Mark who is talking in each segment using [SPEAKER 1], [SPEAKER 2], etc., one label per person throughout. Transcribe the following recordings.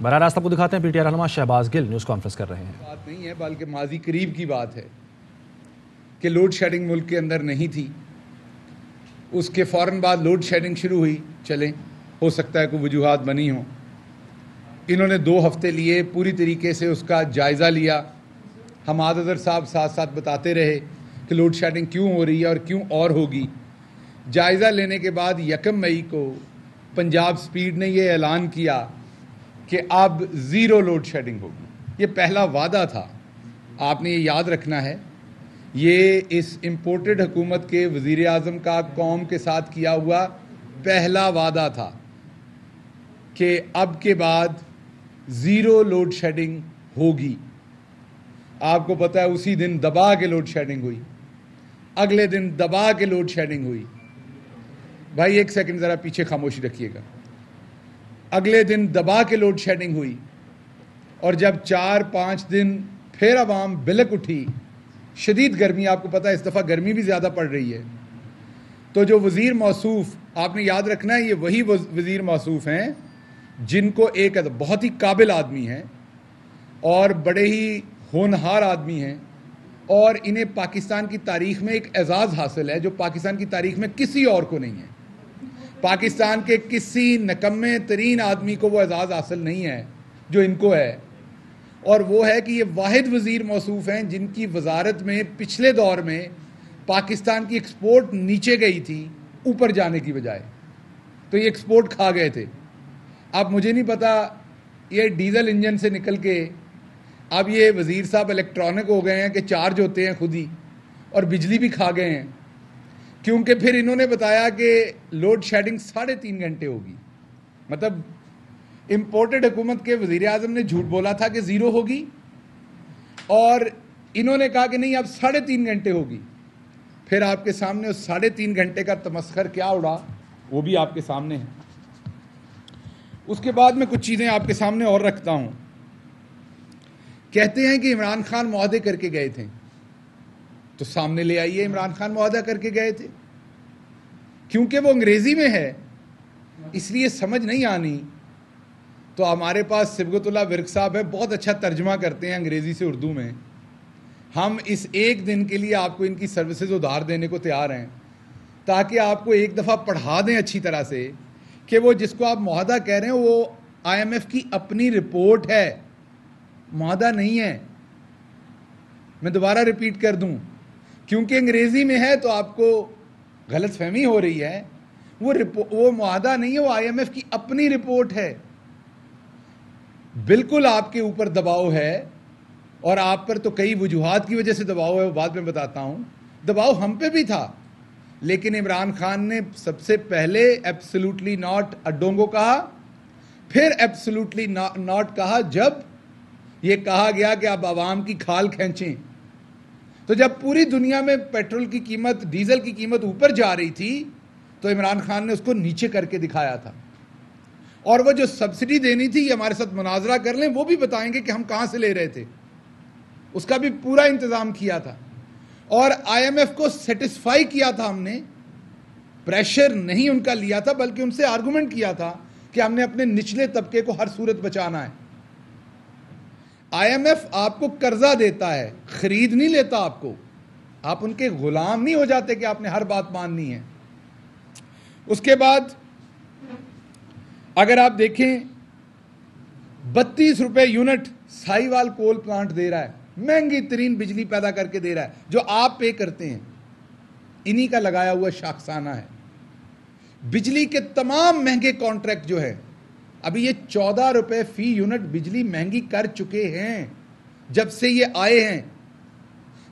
[SPEAKER 1] बराह रास्त आपको दिखाते हैं। पीटीआई रहनुमा शहबाज गिल न्यूज़ कॉन्फ्रेंस कर रहे हैं।
[SPEAKER 2] बात नहीं है बल्कि माजी करीब की बात है कि लोड शेडिंग मुल्क के अंदर नहीं थी, उसके फ़ौरन बाद लोड शेडिंग शुरू हुई। चलें, हो सकता है कोई वजूहात बनी हो। इन्होंने 2 हफ्ते लिए, पूरी तरीके से उसका जायज़ा लिया। हमाद अज़हर साहब साथ साथ बताते रहे कि लोड शेडिंग क्यों हो रही है और क्यों और होगी। जायज़ा लेने के बाद 1 मई को पंजाब स्पीड ने यह ऐलान किया कि अब ज़ीरो लोड शेडिंग होगी। ये पहला वादा था, आपने ये याद रखना है। ये इस इम्पोर्टेड हुकूमत के वज़ीर आज़म का कौम के साथ किया हुआ पहला वादा था कि अब के बाद ज़ीरो लोड शेडिंग होगी। आपको पता है उसी दिन दबा के लोड शेडिंग हुई, अगले दिन दबा के लोड शेडिंग हुई। भाई 1 सेकंड ज़रा पीछे खामोशी रखिएगा। अगले दिन दबा के लोड शेडिंग हुई और जब 4-5 दिन फिर अवाम बिलक उठी, शदीद गर्मी, आपको पता है इस दफ़ा गर्मी भी ज़्यादा पड़ रही है, तो जो वज़ीर मौसूफ़, आपने याद रखना है ये वही वज़ीर मौसूफ़ हैं जिनको एक बहुत ही काबिल आदमी हैं और बड़े ही होनहार आदमी हैं और इन्हें पाकिस्तान की तारीख़ में एक एजाज़ हासिल है जो पाकिस्तान की तारीख़ में किसी और को नहीं है। पाकिस्तान के किसी नकम्मे तरीन आदमी को वो एजाज़ हासिल नहीं है जो इनको है, और वो है कि ये वाहिद वज़ीर मौसूफ़ हैं जिनकी वजारत में पिछले दौर में पाकिस्तान की एक्सपोर्ट नीचे गई थी ऊपर जाने की बजाय, तो ये एक्सपोर्ट खा गए थे। अब मुझे नहीं पता, ये डीज़ल इंजन से निकल के अब ये वज़ीर साहब इलेक्ट्रॉनिक हो गए हैं कि चार्ज होते हैं खुद ही, और बिजली भी खा गए हैं, क्योंकि फिर इन्होंने बताया कि लोड शेडिंग 3.5 घंटे होगी। मतलब इम्पोर्टेड हुकूमत के वज़ीर आज़म ने झूठ बोला था कि ज़ीरो होगी और इन्होंने कहा कि नहीं अब 3.5 घंटे होगी। फिर आपके सामने उस 3.5 घंटे का तमस्खर क्या उड़ा वो भी आपके सामने है। उसके बाद में कुछ चीज़ें आपके सामने और रखता हूँ। कहते हैं कि इमरान खान मुआहदे करके गए थे, तो सामने ले आइए इमरान खान मुआहदा करके गए थे। क्योंकि वो अंग्रेज़ी में है इसलिए समझ नहीं आनी, तो हमारे पास सिबगतुल्लाह विर्क साहब है, बहुत अच्छा तर्जमा करते हैं अंग्रेज़ी से उर्दू में। हम इस एक दिन के लिए आपको इनकी सर्विसेज उधार देने को तैयार हैं ताकि आपको एक दफ़ा पढ़ा दें अच्छी तरह से कि वो जिसको आप मुआहदा कह रहे हैं वो IMF की अपनी रिपोर्ट है, मुआहदा नहीं है। मैं दोबारा रिपीट कर दूं, क्योंकि अंग्रेज़ी में है तो आपको गलतफहमी हो रही है। वो मुआहदा नहीं है, वो IMF की अपनी रिपोर्ट है। बिल्कुल आपके ऊपर दबाव है और आप पर तो कई वजूहात की वजह से दबाव है, वो बाद में बताता हूं। दबाव हम पे भी था, लेकिन इमरान खान ने सबसे पहले एब्सोल्युटली नॉट अडोंगो कहा, फिर एब्सोल्युटली नॉट कहा जब ये कहा गया कि आप आवाम की खाल खींचें। तो जब पूरी दुनिया में पेट्रोल की कीमत, डीजल की कीमत ऊपर जा रही थी तो इमरान खान ने उसको नीचे करके दिखाया था। और वो जो सब्सिडी देनी थी, ये हमारे साथ मुनाजरा कर लें, वो भी बताएंगे कि हम कहां से ले रहे थे, उसका भी पूरा इंतजाम किया था। और IMF को सेटिस्फाई किया था हमने, प्रेशर नहीं उनका लिया था बल्कि उनसे आर्गुमेंट किया था कि हमने अपने निचले तबके को हर सूरत बचाना है। IMF आपको कर्जा देता है, खरीद नहीं लेता आपको। आप उनके गुलाम नहीं हो जाते कि आपने हर बात माननी है। उसके बाद अगर आप देखें 32 रुपए यूनिट साहिवाल कोल प्लांट दे रहा है, महंगी तरीन बिजली पैदा करके दे रहा है, जो आप पे करते हैं, इन्हीं का लगाया हुआ शाखसाना है। बिजली के तमाम महंगे कॉन्ट्रैक्ट जो है, अभी ये 14 रुपए फी यूनिट बिजली महंगी कर चुके हैं जब से ये आए हैं।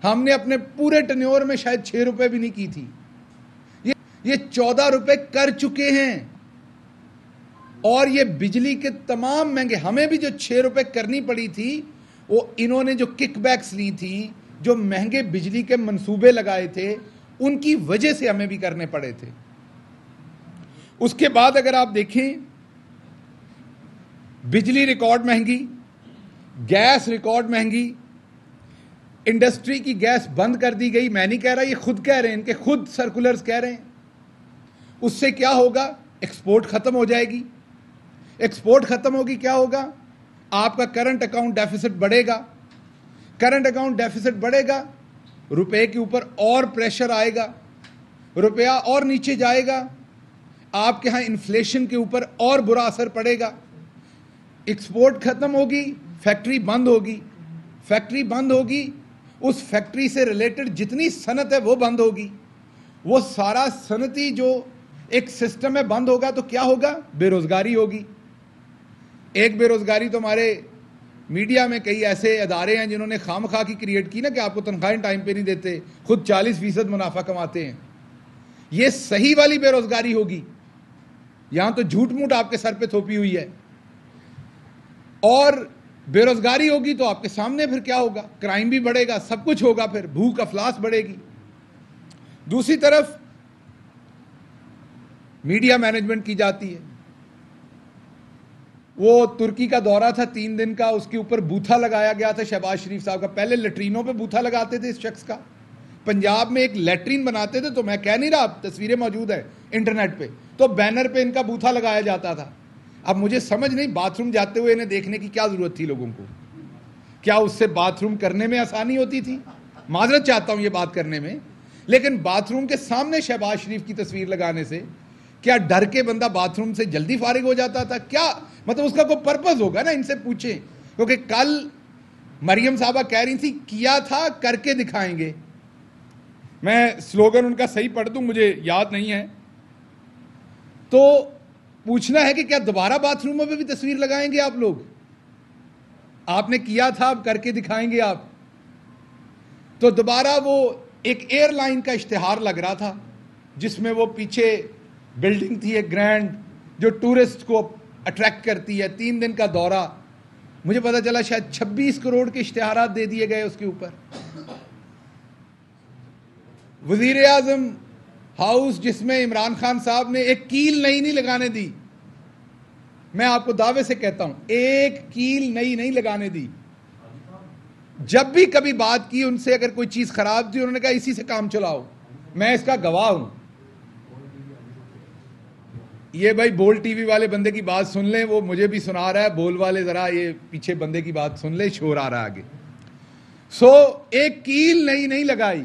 [SPEAKER 2] हमने अपने पूरे टन्योर में शायद 6 रुपए भी नहीं की थी, ये 14 रुपए कर चुके हैं। और ये बिजली के तमाम महंगे, हमें भी जो 6 रुपए करनी पड़ी थी, वो इन्होंने जो किकबैक्स ली थी, जो महंगे बिजली के मंसूबे लगाए थे, उनकी वजह से हमें भी करने पड़े थे। उसके बाद अगर आप देखें, बिजली रिकॉर्ड महंगी, गैस रिकॉर्ड महंगी, इंडस्ट्री की गैस बंद कर दी गई। मैं नहीं कह रहा, ये खुद कह रहे हैं, इनके खुद सर्कुलर्स कह रहे हैं। उससे क्या होगा? एक्सपोर्ट खत्म हो जाएगी। एक्सपोर्ट खत्म होगी, क्या होगा? आपका करंट अकाउंट डेफिसिट बढ़ेगा। करंट अकाउंट डेफिसिट बढ़ेगा, रुपए के ऊपर और प्रेशर आएगा, रुपया और नीचे जाएगा, आपके यहां इन्फ्लेशन के ऊपर और बुरा असर पड़ेगा। एक्सपोर्ट खत्म होगी, फैक्ट्री बंद होगी, फैक्ट्री बंद होगी, उस फैक्ट्री से रिलेटेड जितनी सनत है वो बंद होगी, वो सारा सनती जो एक सिस्टम है बंद होगा, तो क्या होगा? बेरोजगारी होगी। एक बेरोजगारी तो हमारे मीडिया में कई ऐसे अदारे हैं जिन्होंने खामखा की क्रिएट की ना कि आपको तनख्वाहें टाइम पे नहीं देते, खुद 40% मुनाफा कमाते हैं। ये सही वाली बेरोजगारी होगी, यहां तो झूठ मूठ आपके सर पे थोपी हुई है। और बेरोजगारी होगी तो आपके सामने फिर क्या होगा? क्राइम भी बढ़ेगा, सब कुछ होगा, फिर भूख अफलास बढ़ेगी। दूसरी तरफ मीडिया मैनेजमेंट की जाती है। वो तुर्की का दौरा था 3 दिन का, उसके ऊपर बूथा लगाया गया था शहबाज शरीफ साहब का। पहले लेटरीनों पे बूथा लगाते थे इस शख्स का, पंजाब में एक लेटरीन बनाते थे, तो मैं कह नहीं रहा, तस्वीरें मौजूद है इंटरनेट पे, तो बैनर पे इनका बूथा लगाया जाता था। अब मुझे समझ नहीं, बाथरूम जाते हुए इन्हें देखने की क्या जरूरत थी लोगों को? क्या उससे बाथरूम करने में आसानी होती थी? माजरत चाहता हूं ये बात करने में, लेकिन बाथरूम के सामने शहबाज शरीफ की तस्वीर लगाने से क्या डर के बंदा बाथरूम से जल्दी फारिग हो जाता था? क्या मतलब उसका कोई पर्पस होगा ना, इनसे पूछें। क्योंकि कल मरियम साहबा कह रही थी किया था करके दिखाएंगे। मैं स्लोगन उनका सही पढ़ दूं, मुझे याद नहीं है। तो पूछना है कि क्या दोबारा बाथरूमों पे भी तस्वीर लगाएंगे आप लोग? आपने किया था, अब करके दिखाएंगे आप। तो दोबारा वो एक एयरलाइन का इश्तिहार लग रहा था जिसमें वो पीछे बिल्डिंग थी एक ग्रैंड, जो टूरिस्ट को अट्रैक्ट करती है। 3 दिन का दौरा, मुझे पता चला शायद 26 करोड़ के इश्तिहारात दे दिए गए उसके ऊपर। वजीर आजम हाउस जिसमें इमरान खान साहब ने एक कील नई नहीं लगाने दी, मैं आपको दावे से कहता हूं, एक कील नई नहीं लगाने दी। जब भी कभी बात की उनसे, अगर कोई चीज खराब थी, उन्होंने कहा इसी से काम चलाओ। मैं इसका गवाह हूं। ये भाई बोल टीवी वाले बंदे की बात सुन लें, वो मुझे भी सुना रहा है, बोल वाले जरा ये पीछे बंदे की बात सुन ले, शोर आ रहा है आगे। एक कील नई नहीं लगाई,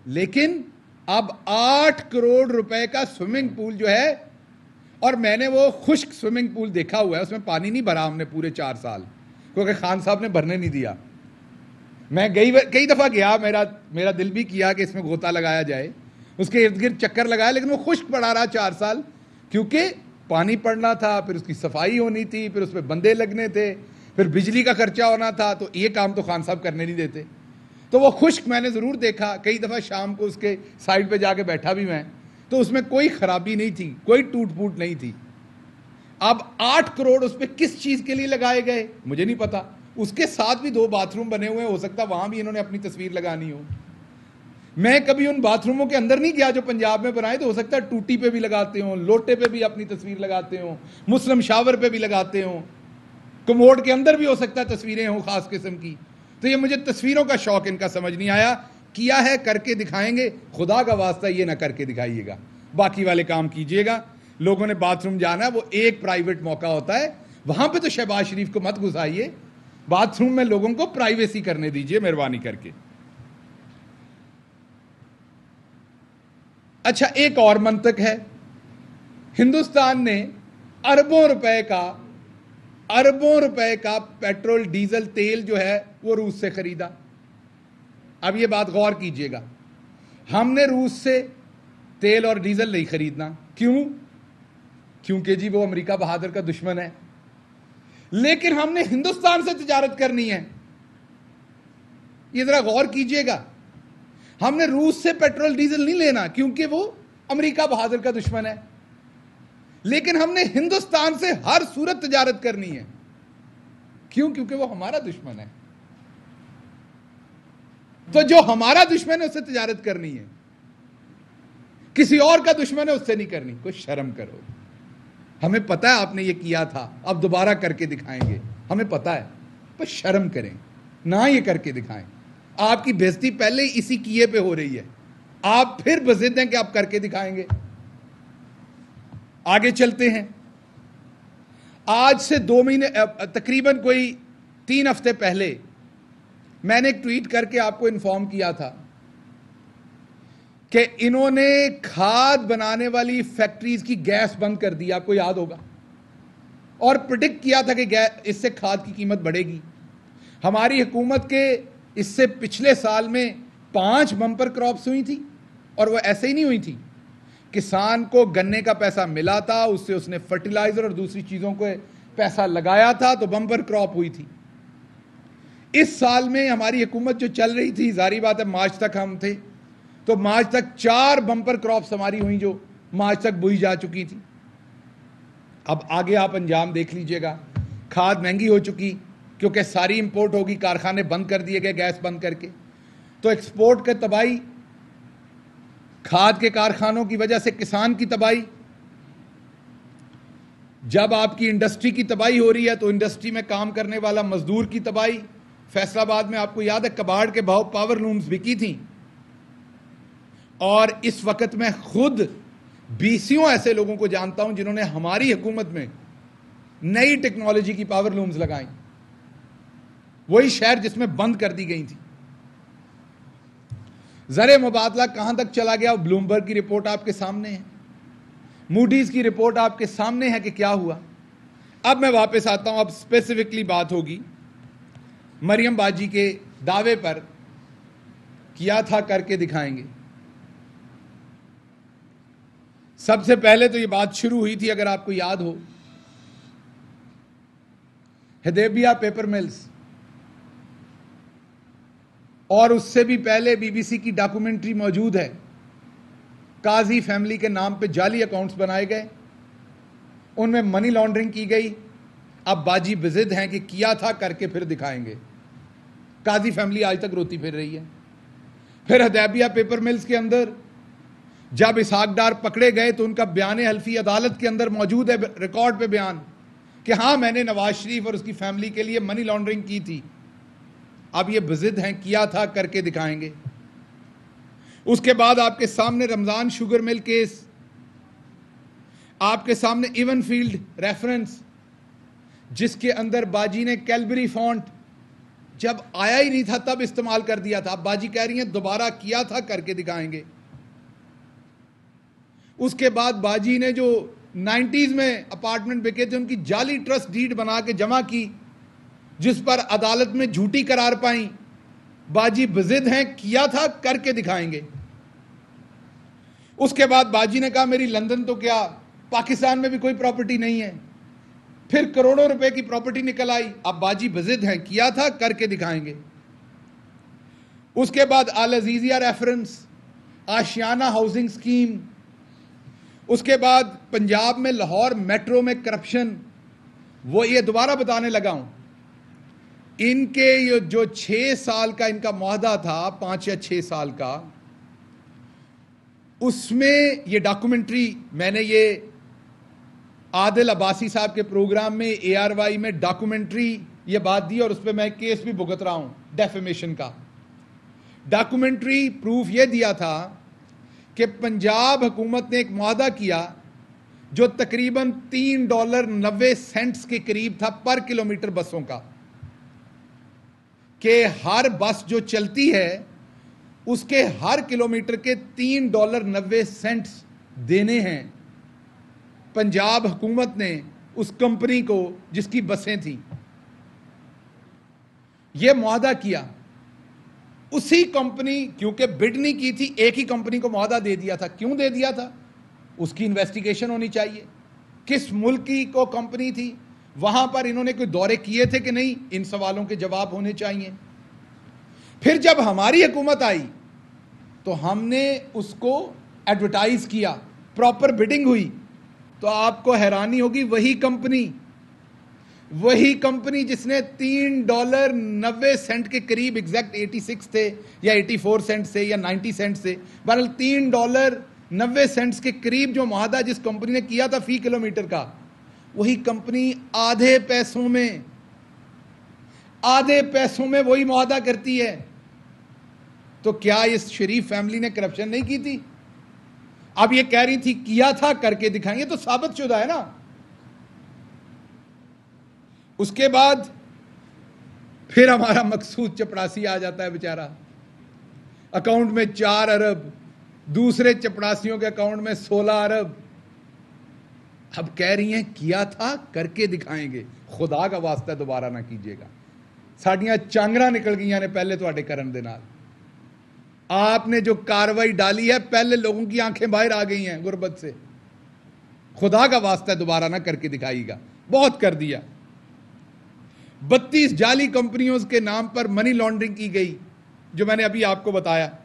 [SPEAKER 2] लेकिन अब 8 करोड़ रुपए का स्विमिंग पूल जो है, और मैंने वो खुश्क स्विमिंग पूल देखा हुआ है, उसमें पानी नहीं भरा हमने पूरे 4 साल, क्योंकि खान साहब ने भरने नहीं दिया। मैं कई दफा गया, मेरा दिल भी किया कि इसमें गोता लगाया जाए, उसके इर्द गिर्द चक्कर लगाया, लेकिन वो खुश्क पड़ा रहा 4 साल, क्योंकि पानी पड़ना था, फिर उसकी सफाई होनी थी, फिर उसमें बंदे लगने थे, फिर बिजली का खर्चा होना था। तो ये काम तो खान साहब करने नहीं देते। तो वो खुश्क मैंने ज़रूर देखा, कई दफ़ा शाम को उसके साइड पे जाके बैठा भी मैं, तो उसमें कोई खराबी नहीं थी, कोई टूट फूट नहीं थी। अब 8 करोड़ उस पर किस चीज़ के लिए लगाए गए मुझे नहीं पता। उसके साथ भी 2 बाथरूम बने हुए हैं, हो सकता वहां भी इन्होंने अपनी तस्वीर लगानी हो। मैं कभी उन बाथरूमों के अंदर नहीं गया जो पंजाब में बनाए, तो हो सकता है टूटी पे भी लगाते हो, लोटे पे भी अपनी तस्वीर लगाते हो, मुस्लिम शावर पे भी लगाते हो, कमोड के अंदर भी हो सकता है तस्वीरें हो खास किस्म की। तो ये मुझे तस्वीरों का शौक इनका समझ नहीं आया। किया है करके दिखाएंगे, खुदा का वास्ता ये ना करके दिखाइएगा, बाकी वाले काम कीजिएगा। लोगों ने बाथरूम जाना, वो एक प्राइवेट मौका होता है, वहां पे तो शहबाज शरीफ को मत घुसाइए, बाथरूम में लोगों को प्राइवेसी करने दीजिए मेहरबानी करके। अच्छा, एक और मंतक है, हिंदुस्तान ने अरबों रुपए का पेट्रोल डीजल तेल जो है वो रूस से खरीदा। अब ये बात गौर कीजिएगा, हमने रूस से तेल और डीजल नहीं खरीदना। क्यों? क्योंकि जी वो अमेरिका बहादुर का दुश्मन है। लेकिन हमने हिंदुस्तान से तिजारत करनी है, ये जरा गौर कीजिएगा। हमने रूस से पेट्रोल डीजल नहीं लेना क्योंकि वो अमेरिका बहादुर का दुश्मन है, लेकिन हमने हिंदुस्तान से हर सूरत तिजारत करनी है। क्यों? क्योंकि वो हमारा दुश्मन है। तो जो हमारा दुश्मन है उससे तिजारत करनी है, किसी और का दुश्मन है उससे नहीं करनी। कुछ शर्म करो। हमें पता है आपने ये किया था, अब दोबारा करके दिखाएंगे, हमें पता है, पर शर्म करें ना, ये करके दिखाएं। आपकी बेइज्जती पहले ही इसी किए पे हो रही है, आप फिर बज़िद हैं कि आप करके दिखाएंगे। आगे चलते हैं। आज से 2 महीने तकरीबन कोई 3 हफ्ते पहले मैंने एक ट्वीट करके आपको इन्फॉर्म किया था कि इन्होंने खाद बनाने वाली फैक्ट्रीज की गैस बंद कर दी, आपको याद होगा, और प्रिडिक्ट किया था कि इससे खाद की कीमत बढ़ेगी। हमारी हुकूमत के इससे पिछले साल में 5 बम्पर क्रॉप्स हुई थी, और वो ऐसे ही नहीं हुई थी। किसान को गन्ने का पैसा मिला था, उससे उसने फर्टिलाइजर और दूसरी चीजों को पैसा लगाया था, तो बम्पर क्रॉप हुई थी। इस साल में हमारी हुकूमत जो चल रही थी, जारी बात है मार्च तक हम थे, तो मार्च तक 4 बम्पर क्रॉप्स हमारी हुई जो मार्च तक बोई जा चुकी थी। अब आगे आप अंजाम देख लीजिएगा। खाद महंगी हो चुकी क्योंकि सारी इंपोर्ट होगी, कारखाने बंद कर दिए गए गैस बंद करके, तो एक्सपोर्ट के तबाही, खाद के कारखानों की वजह से किसान की तबाही। जब आपकी इंडस्ट्री की तबाही हो रही है तो इंडस्ट्री में काम करने वाला मजदूर की तबाही। फैसलाबाद में आपको याद है कबाड़ के भाव पावर लूम्स बिकी थी, और इस वक्त मैं खुद 20 ऐसे लोगों को जानता हूं जिन्होंने हमारी हुकूमत में नई टेक्नोलॉजी की पावर लूम्स लगाई, वही शहर जिसमें बंद कर दी गई थी। ज़र मुबादला कहां तक चला गया, ब्लूमबर्ग की रिपोर्ट आपके सामने है, मूडीज की रिपोर्ट आपके सामने है कि क्या हुआ। अब मैं वापस आता हूं, अब स्पेसिफिकली बात होगी मरियम बाजी के दावे पर, किया था करके दिखाएंगे। सबसे पहले तो ये बात शुरू हुई थी, अगर आपको याद हो, हुदैबिया पेपर मिल्स, और उससे भी पहले बीबीसी की डॉक्यूमेंट्री मौजूद है। काजी फैमिली के नाम पे जाली अकाउंट्स बनाए गए, उनमें मनी लॉन्ड्रिंग की गई। अब बाजी बिजिद हैं कि किया था करके फिर दिखाएंगे। काजी फैमिली आज तक रोती फिर रही है। फिर हुदैबिया पेपर मिल्स के अंदर जब इसहाक डार पकड़े गए तो उनका बयान हल्फी अदालत के अंदर मौजूद है, रिकॉर्ड पे बयान, कि हाँ मैंने नवाज शरीफ और उसकी फैमिली के लिए मनी लॉन्ड्रिंग की थी। अब ये बिजिद हैं, किया था करके दिखाएंगे। उसके बाद आपके सामने रमजान शुगर मिल केस, आपके सामने इवन फील्ड रेफरेंस, जिसके अंदर बाजी ने कैलबरी फॉन्ट जब आया ही नहीं था तब इस्तेमाल कर दिया था। अब बाजी कह रही हैं दोबारा किया था करके दिखाएंगे। उसके बाद बाजी ने जो 90s में अपार्टमेंट बिके थे उनकी जाली ट्रस्ट डीड बना के जमा की, जिस पर अदालत में झूठी करार पाई। बाजी बिजिद हैं, किया था करके दिखाएंगे। उसके बाद बाजी ने कहा मेरी लंदन तो क्या पाकिस्तान में भी कोई प्रॉपर्टी नहीं है, फिर करोड़ों रुपए की प्रॉपर्टी निकल आई। अब बाजी बिजिद हैं, किया था करके दिखाएंगे। उसके बाद अल अजीजिया रेफरेंस, आशियाना हाउसिंग स्कीम, उसके बाद पंजाब में लाहौर मेट्रो में करप्शन, वो ये दोबारा बताने लगा हूं। इनके ये जो 6 साल का इनका मुआहदा था, 5 या 6 साल का, उसमें ये डॉक्यूमेंट्री मैंने ये आदिल अब्बासी साहब के प्रोग्राम में ARY में डॉक्यूमेंट्री ये बात दी, और उस पर मैं केस भी भुगत रहा हूं डेफेमेशन का। डॉक्यूमेंट्री प्रूफ ये दिया था कि पंजाब हुकूमत ने एक मुआहदा किया जो तकरीबन $3.90 के करीब था पर किलोमीटर बसों का, कि हर बस जो चलती है उसके हर किलोमीटर के $3.90 देने हैं पंजाब हुकूमत ने उस कंपनी को जिसकी बसें थी। यह मुआहदा किया उसी कंपनी, क्योंकि बिड नहीं की थी, एक ही कंपनी को मुआहदा दे दिया था। क्यों दे दिया था, उसकी इन्वेस्टिगेशन होनी चाहिए। किस मुल्क की को कंपनी थी, वहां पर इन्होंने कोई दौरे किए थे कि नहीं, इन सवालों के जवाब होने चाहिए। फिर जब हमारी हुकूमत आई तो हमने उसको एडवर्टाइज किया, प्रॉपर बिडिंग हुई, तो आपको हैरानी होगी वही कंपनी जिसने $3.90 के करीब, एग्जैक्ट 86 थे या 84 सेंट से या 90 सेंट से, बहरहाल $3.90 के करीब जो मुआहदा जिस कंपनी ने किया था फी किलोमीटर का, वही कंपनी आधे पैसों में वही मुआहदा करती है। तो क्या इस शरीफ फैमिली ने करप्शन नहीं की थी? अब ये कह रही थी किया था करके दिखाएंगे, तो साबित शुदा है ना। उसके बाद फिर हमारा मकसूद चपरासी आ जाता है बेचारा, अकाउंट में 4 अरब, दूसरे चपरासियों के अकाउंट में 16 अरब। अब कह रही हैं किया था करके दिखाएंगे, खुदा का वास्ता दोबारा ना कीजिएगा। साड़ियां चांगरा निकल गई ने पहले तुहाडे करन दे नाल। आपने जो कार्रवाई डाली है, पहले लोगों की आंखें बाहर आ गई हैं गुर्बत से। खुदा का वास्ता दोबारा ना करके दिखाइएगा, बहुत कर दिया। 32 जाली कंपनियों के नाम पर मनी लॉन्ड्रिंग की गई, जो मैंने अभी आपको बताया।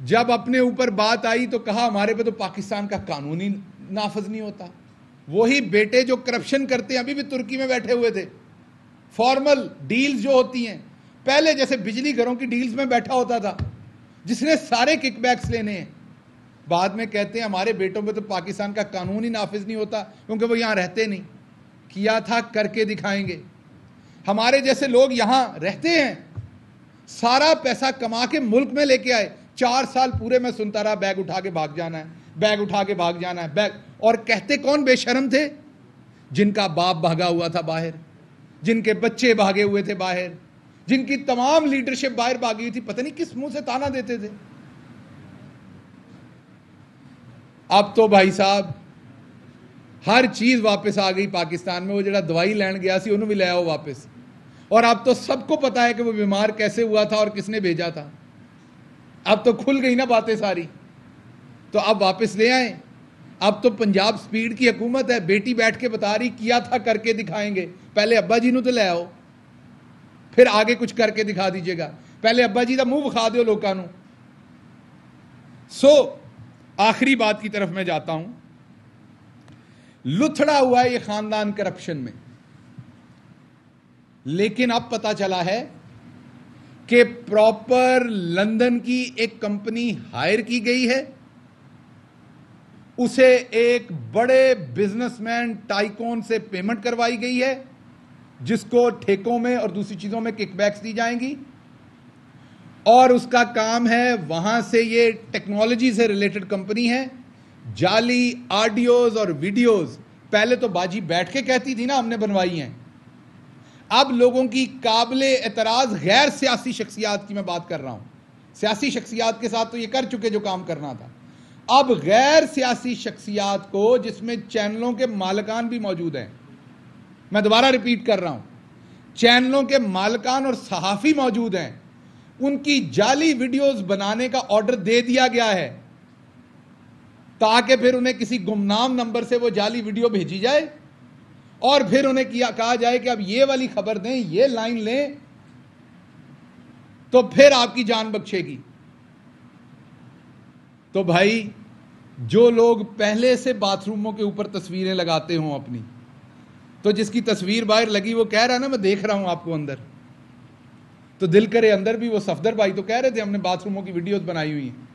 [SPEAKER 2] जब अपने ऊपर बात आई तो कहा हमारे पे तो पाकिस्तान का कानून ही नाफज नहीं होता। वही बेटे जो करप्शन करते हैं अभी भी तुर्की में बैठे हुए थे। फॉर्मल डील्स जो होती हैं, पहले जैसे बिजली घरों की डील्स में बैठा होता था, जिसने सारे किकबैक्स लेने हैं। बाद में कहते हैं हमारे बेटों पे तो पाकिस्तान का कानून ही नाफिज नहीं होता क्योंकि वो यहां रहते नहीं। किया था करके दिखाएंगे। हमारे जैसे लोग यहां रहते हैं, सारा पैसा कमा के मुल्क में लेके आए। 4 साल पूरे में सुनता रहा बैग उठा के भाग जाना है, बैग उठा के भाग जाना है, बैग। और कहते कौन बेशर्म थे? जिनका बाप भागा हुआ था बाहर, जिनके बच्चे भागे हुए थे बाहर, जिनकी तमाम लीडरशिप बाहर भागी हुई थी। पता नहीं किस मुंह से ताना देते थे। अब तो भाई साहब हर चीज वापस आ गई पाकिस्तान में। वो जरा दवाई लैन गया सी उन्होंने भी ले आओ वापस। और अब तो सबको पता है कि वो बीमार कैसे हुआ था और किसने भेजा था। अब तो खुल गई ना बातें सारी, तो अब वापस ले आए। अब तो पंजाब स्पीड की हुकूमत है, बेटी बैठ के बता रही किया था करके दिखाएंगे। पहले अब्बा जी तो ले आओ, फिर आगे कुछ करके दिखा दीजिएगा। पहले अब्बा जी का मुंह विखा दो लोगों को। सो आखिरी बात की तरफ मैं जाता हूं। लुथड़ा हुआ है ये खानदान करप्शन में, लेकिन अब पता चला है कि प्रॉपर लंदन की एक कंपनी हायर की गई है। उसे एक बड़े बिजनेसमैन टाइकोन से पेमेंट करवाई गई है, जिसको ठेकों में और दूसरी चीजों में किकबैक्स दी जाएंगी। और उसका काम है, वहां से ये टेक्नोलॉजी से रिलेटेड कंपनी है। जाली ऑडियोज और वीडियोज पहले तो बाजी बैठ के कहती थी ना हमने बनवाई हैं। अब लोगों की काबिले एतराज गैर सियासी शख्सियात की मैं बात कर रहा हूं। सियासी शख्सियात के साथ तो ये कर चुके जो काम करना था। अब गैर सियासी शख्सियात को, जिसमें चैनलों के मालिकान भी मौजूद हैं, मैं दोबारा रिपीट कर रहा हूं, चैनलों के मालिकान और सहाफी मौजूद हैं, उनकी जाली वीडियोस बनाने का ऑर्डर दे दिया गया है ताकि फिर उन्हें किसी गुमनाम नंबर से वो जाली वीडियो भेजी जाए और फिर उन्हें कहा जाए कि अब ये वाली खबर दें, ये लाइन लें, तो फिर आपकी जान बख्शेगी। तो भाई जो लोग पहले से बाथरूमों के ऊपर तस्वीरें लगाते हों अपनी, तो जिसकी तस्वीर बाहर लगी वो कह रहा है ना मैं देख रहा हूं आपको अंदर, तो दिल करे अंदर भी। वो सफदर भाई तो कह रहे थे हमने बाथरूमों की वीडियोस बनाई हुई हैं।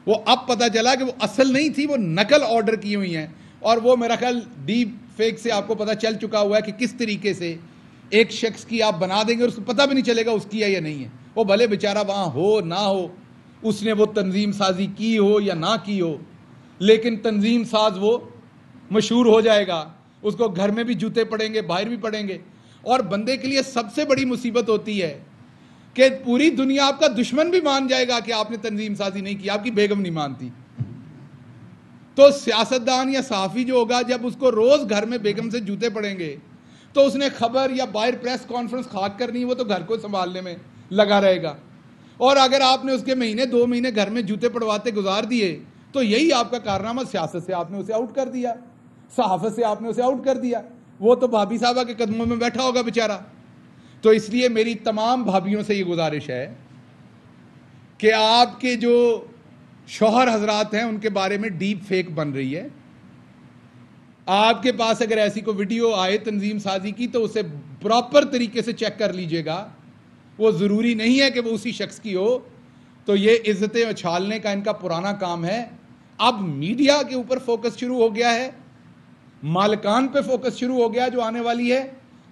[SPEAKER 2] वो अब पता चला कि वो असल नहीं थी, वो नकल ऑर्डर की हुई हैं। और वो मेरा ख्याल डीप फेक से आपको पता चल चुका हुआ है कि किस तरीके से एक शख्स की आप बना देंगे और उसको पता भी नहीं चलेगा उसकी है या नहीं है। वो भले बेचारा वहां हो ना हो, उसने वो तंजीम साजी की हो या ना की हो, लेकिन तंजीम साज वो मशहूर हो जाएगा। उसको घर में भी जूते पड़ेंगे, बाहर भी पड़ेंगे। और बंदे के लिए सबसे बड़ी मुसीबत होती है कि पूरी दुनिया आपका दुश्मन भी मान जाएगा कि आपने तंजीम साजी नहीं की, आपकी बेगम नहीं मानती। तो सियासतदान या सहाफी जो होगा, जब उसको रोज घर में बेगम से जूते पड़ेंगे, तो उसने खबर या बाहर प्रेस कॉन्फ्रेंस खाक करनी, वो तो घर को संभालने में लगा रहेगा। और अगर आपने उसके महीने 2 महीने घर में जूते पड़वाते गुजार दिए, तो यही आपका कारनामा। सियासत से आपने उसे आउट कर दिया, सहाफत से आपने उसे आउट कर दिया। वो तो भाभी साहबा के कदमों में बैठा होगा बेचारा। तो इसलिए मेरी तमाम भाभियों से ये गुजारिश है कि आपके जो शौहर हजरात हैं उनके बारे में डीप फेक बन रही है। आपके पास अगर ऐसी कोई वीडियो आए तंजीम साजी की, तो उसे प्रॉपर तरीके से चेक कर लीजिएगा। वो ज़रूरी नहीं है कि वो उसी शख्स की हो। तो ये इज्जतें उछालने का इनका पुराना काम है। अब मीडिया के ऊपर फोकस शुरू हो गया है, मालिकान पे फोकस शुरू हो गया जो आने वाली है।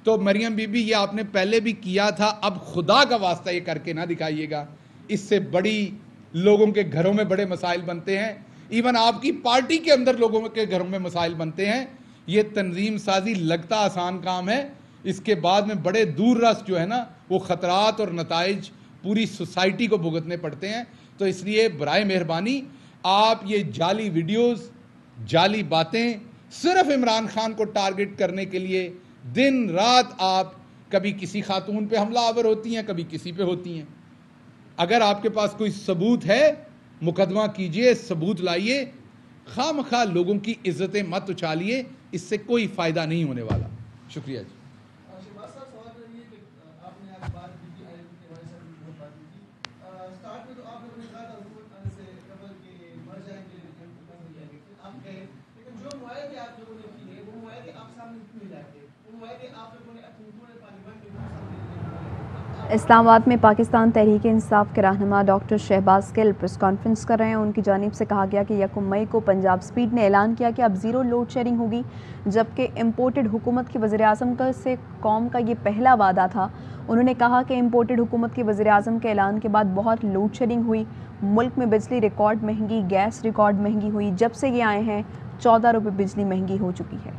[SPEAKER 2] तो मरियम बीबी ये आपने पहले भी किया था, अब खुदा का वास्ता ये करके ना दिखाइएगा। इससे बड़ी लोगों के घरों में बड़े मसाइल बनते हैं। इवन आपकी पार्टी के अंदर लोगों के घरों में मसाइल बनते हैं। ये तंजीम साजी लगता आसान काम है, इसके बाद में बड़े दूर रस जो है ना वो ख़तरात और नताइज पूरी सोसाइटी को भुगतने पड़ते हैं। तो इसलिए बराए मेहरबानी आप ये जाली वीडियोस, जाली बातें सिर्फ इमरान खान को टारगेट करने के लिए दिन रात आप कभी किसी खातून पे हमलावर होती हैं, कभी किसी पे होती हैं। अगर आपके पास कोई सबूत है मुकदमा कीजिए, सबूत लाइए, खामखा लोगों की इज्जतें मत उछालिए, इससे कोई फायदा नहीं होने वाला। शुक्रिया जी।
[SPEAKER 3] इस्लामाबाद में पाकिस्तान तहरीक इंसाफ के रहनुमा doctor Shahbaz Gill press conference कर रहे हैं। उनकी जानिब से कहा गया कि 1 मई को पंजाब स्पीड ने ऐलान किया कि अब ज़ीरो लोड शेडिंग होगी, जबकि इम्पोर्टेड हुकूमत के वज़ीर-ए-आज़म का से कौम का ये पहला वादा था। उन्होंने कहा कि इम्पोर्टेड हुकूमत के वज़ीर-ए-आज़म के ऐलान के बाद बहुत लोड शेडिंग हुई, मुल्क में बिजली रिकॉर्ड महंगी, गैस रिकॉर्ड महंगी हुई। जब से ये आए हैं 14 रुपये बिजली महंगी हो चुकी है।